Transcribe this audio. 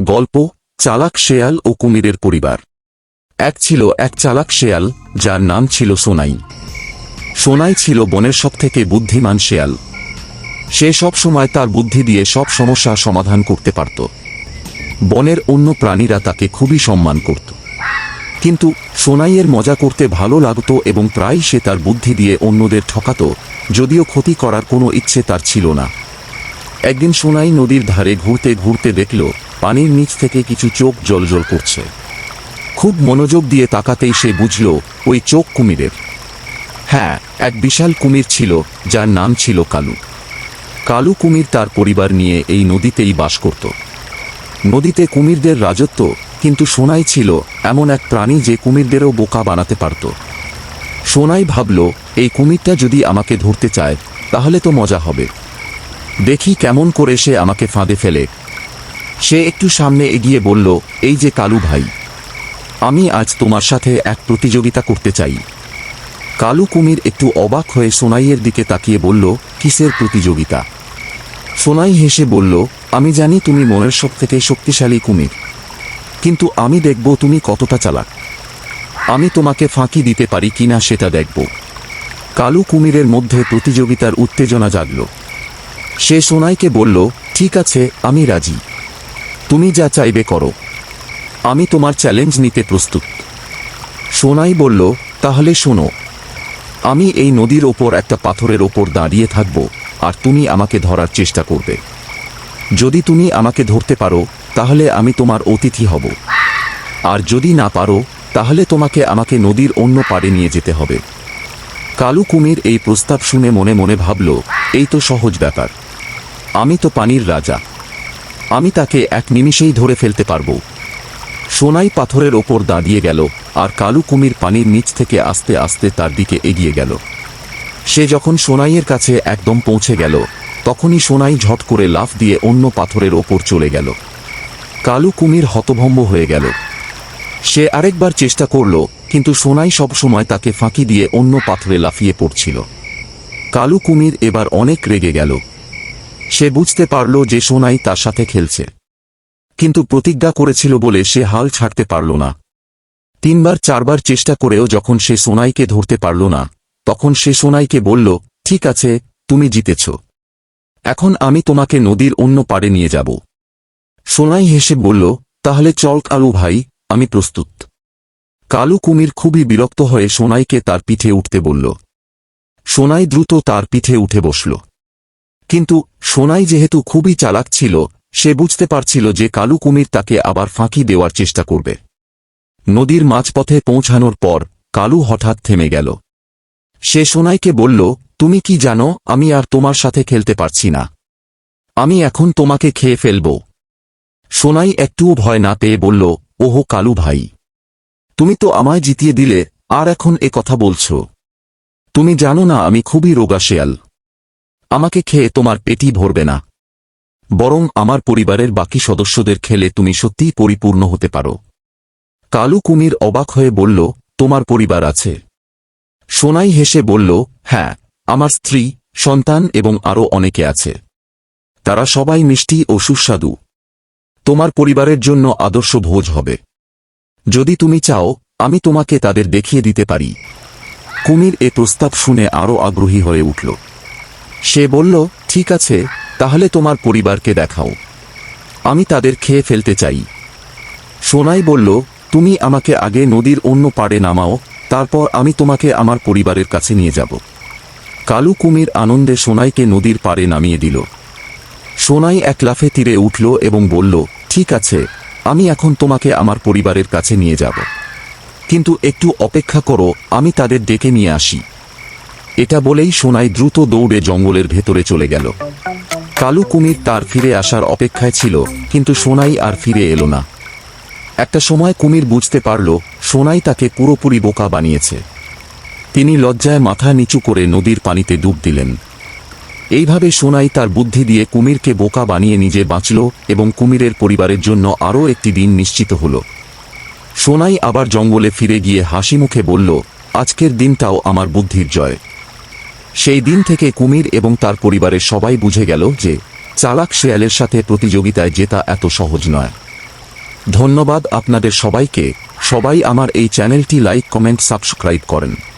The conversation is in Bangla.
গল্প চালাক শেয়াল ও কুমিরের পরিবার। এক ছিল এক চালাক শেয়াল, যার নাম ছিল সোনাই। সোনাই ছিল বনের সবথেকে বুদ্ধিমান শেয়াল। সে সব সময় তার বুদ্ধি দিয়ে সব সমস্যা সমাধান করতে পারত। বনের অন্য প্রাণীরা তাকে খুবই সম্মান করত, কিন্তু সোনাইয়ের মজা করতে ভালো লাগত এবং প্রায় সে তার বুদ্ধি দিয়ে অন্যদের ঠকাত, যদিও ক্ষতি করার কোনো ইচ্ছে তার ছিল না। একদিন সোনাই নদীর ধারে ঘুরতে ঘুরতে দেখল পানির নিচ থেকে কিছু চোখ জ্বলজ্বল করছে। খুব মনোযোগ দিয়ে তাকাতেই সে বুঝল ওই চোখ কুমিরের। হ্যাঁ, এক বিশাল কুমির ছিল, যার নাম ছিল কালু। কালু কুমির তার পরিবার নিয়ে এই নদীতেই বাস করত। নদীতে কুমিরদের রাজত্ব, কিন্তু সোনাই ছিল এমন এক প্রাণী যে কুমিরদেরও বোকা বানাতে পারত। সোনাই ভাবল, এই কুমিরটা যদি আমাকে ধরতে চায় তাহলে তো মজা হবে। দেখি কেমন করে সে আমাকে ফাঁদে ফেলে। সে একটু সামনে এগিয়ে বলল, এই যে কালু ভাই, আমি আজ তোমার সাথে এক প্রতিযোগিতা করতে চাই। কালু কুমির একটু অবাক হয়ে সোনাইয়ের দিকে তাকিয়ে বলল, কিসের প্রতিযোগিতা? সোনাই হেসে বলল, আমি জানি তুমি মনের সবথেকে শক্তিশালী কুমির, কিন্তু আমি দেখব তুমি কতটা চালাক। আমি তোমাকে ফাঁকি দিতে পারি কিনা সেটা দেখব। কালু কুমিরের মধ্যে প্রতিযোগিতার উত্তেজনা জাগল। সে সোনাইকে বলল, ঠিক আছে, আমি রাজি। তুমি যা চাইবে করো, আমি তোমার চ্যালেঞ্জ নিতে প্রস্তুত। সোনাই বলল, তাহলে শোনো, আমি এই নদীর ওপর একটা পাথরের ওপর দাঁড়িয়ে থাকব, আর তুমি আমাকে ধরার চেষ্টা করবে। যদি তুমি আমাকে ধরতে পারো তাহলে আমি তোমার অতিথি হব, আর যদি না পারো তাহলে তোমাকে আমাকে নদীর অন্য পাড়ে নিয়ে যেতে হবে। কালু কুমির এই প্রস্তাব শুনে মনে মনে ভাবল, এই তো সহজ ব্যাপার, আমি তো পানির রাজা, আমি তাকে এক নিমিষেই ধরে ফেলতে পারব। সোনাই পাথরের ওপর দাঁড়িয়ে গেল, আর কালু কুমির পানির নিচ থেকে আস্তে আস্তে তার দিকে এগিয়ে গেল। সে যখন সোনাইয়ের কাছে একদম পৌঁছে গেল, তখনই সোনাই ঝট করে লাফ দিয়ে অন্য পাথরের ওপর চলে গেল। কালু কুমির হতভম্ব হয়ে গেল। সে আরেকবার চেষ্টা করল, কিন্তু সোনাই সবসময় তাকে ফাঁকি দিয়ে অন্য পাথরে লাফিয়ে পড়ছিল। কালু কুমির এবার অনেক রেগে গেল। সে বুঝতে পারল যে সোনাই তার সাথে খেলছে, কিন্তু প্রতিজ্ঞা করেছিল বলে সে হাল ছাড়তে পারল না। 3-4বার চেষ্টা করেও যখন সে সোনাইকে ধরতে পারল না, তখন সে সোনাইকে বলল, ঠিক আছে, তুমি জিতেছ, এখন আমি তোমাকে নদীর অন্য পাড়ে নিয়ে যাব। সোনাই হেসে বলল, তাহলে চল কালু ভাই, আমি প্রস্তুত। কালু কুমির খুবই বিরক্ত হয়ে সোনাইকে তার পিঠে উঠতে বলল। সোনাই দ্রুত তার পিঠে উঠে বসল, কিন্তু সোনাই যেহেতু খুবই চালাক ছিল, সে বুঝতে পারছিল যে কালু কুমির তাকে আবার ফাঁকি দেওয়ার চেষ্টা করবে। নদীর মাঝপথে পৌঁছানোর পর কালু হঠাৎ থেমে গেল। সে সোনাইকে বলল, তুমি কি জানো, আমি আর তোমার সাথে খেলতে পারছি না, আমি এখন তোমাকে খেয়ে ফেলব। সোনাই একটুও ভয় না পেয়ে বলল, ওহো কালু ভাই, তুমি তো আমায় জিতিয়ে দিলে, আর এখন এ কথা বলছো? তুমি জানো না আমি খুবই রোগা শেয়াল, আমাকে খেয়ে তোমার পেটই ভরবে না, বরং আমার পরিবারের বাকি সদস্যদের খেলে তুমি সত্যিই পরিপূর্ণ হতে পারো। কালু কুমির অবাক হয়ে বলল, তোমার পরিবার আছে? সোনাই হেসে বলল, হ্যাঁ, আমার স্ত্রী, সন্তান এবং আরও অনেকে আছে। তারা সবাই মিষ্টি ও সুস্বাদু। তোমার পরিবারের জন্য আদর্শ ভোজ হবে। যদি তুমি চাও আমি তোমাকে তাদের দেখিয়ে দিতে পারি। কুমির এ প্রস্তাব শুনে আরও আগ্রহী হয়ে উঠল। সে বলল, ঠিক আছে, তাহলে তোমার পরিবারকে দেখাও, আমি তাদের খেয়ে ফেলতে চাই। সোনাই বলল, তুমি আমাকে আগে নদীর অন্য পাড়ে নামাও, তারপর আমি তোমাকে আমার পরিবারের কাছে নিয়ে যাব। কালু কুমির আনন্দে সোনাইকে নদীর পাড়ে নামিয়ে দিল। সোনাই এক লাফে তীরে উঠল এবং বলল, ঠিক আছে, আমি এখন তোমাকে আমার পরিবারের কাছে নিয়ে যাব, কিন্তু একটু অপেক্ষা করো, আমি তাদের ডেকে নিয়ে আসি। এটা বলেই সোনাই দ্রুত দৌড়ে জঙ্গলের ভেতরে চলে গেল। কালু কুমির তার ফিরে আসার অপেক্ষায় ছিল, কিন্তু সোনাই আর ফিরে এলো না। একটা সময় কুমির বুঝতে পারল সোনাই তাকে পুরোপুরি বোকা বানিয়েছে। তিনি লজ্জায় মাথা নিচু করে নদীর পানিতে ডুব দিলেন। এইভাবে সোনাই তার বুদ্ধি দিয়ে কুমিরকে বোকা বানিয়ে নিজে বাঁচল এবং কুমিরের পরিবারের জন্য আরও একটি দিন নিশ্চিত হল। সোনাই আবার জঙ্গলে ফিরে গিয়ে হাসি মুখে বলল, আজকের দিনটাও আমার বুদ্ধির জয়। সেই দিন থেকে কুমির এবং তার পরিবারের সবাই বুঝে গেল যে চালাক শেয়ালের সাথে প্রতিযোগিতায় জেতা এত সহজ নয়। ধন্যবাদ আপনাদের সবাইকে। সবাই আমার এই চ্যানেলটি লাইক কমেন্ট সাবস্ক্রাইব করেন।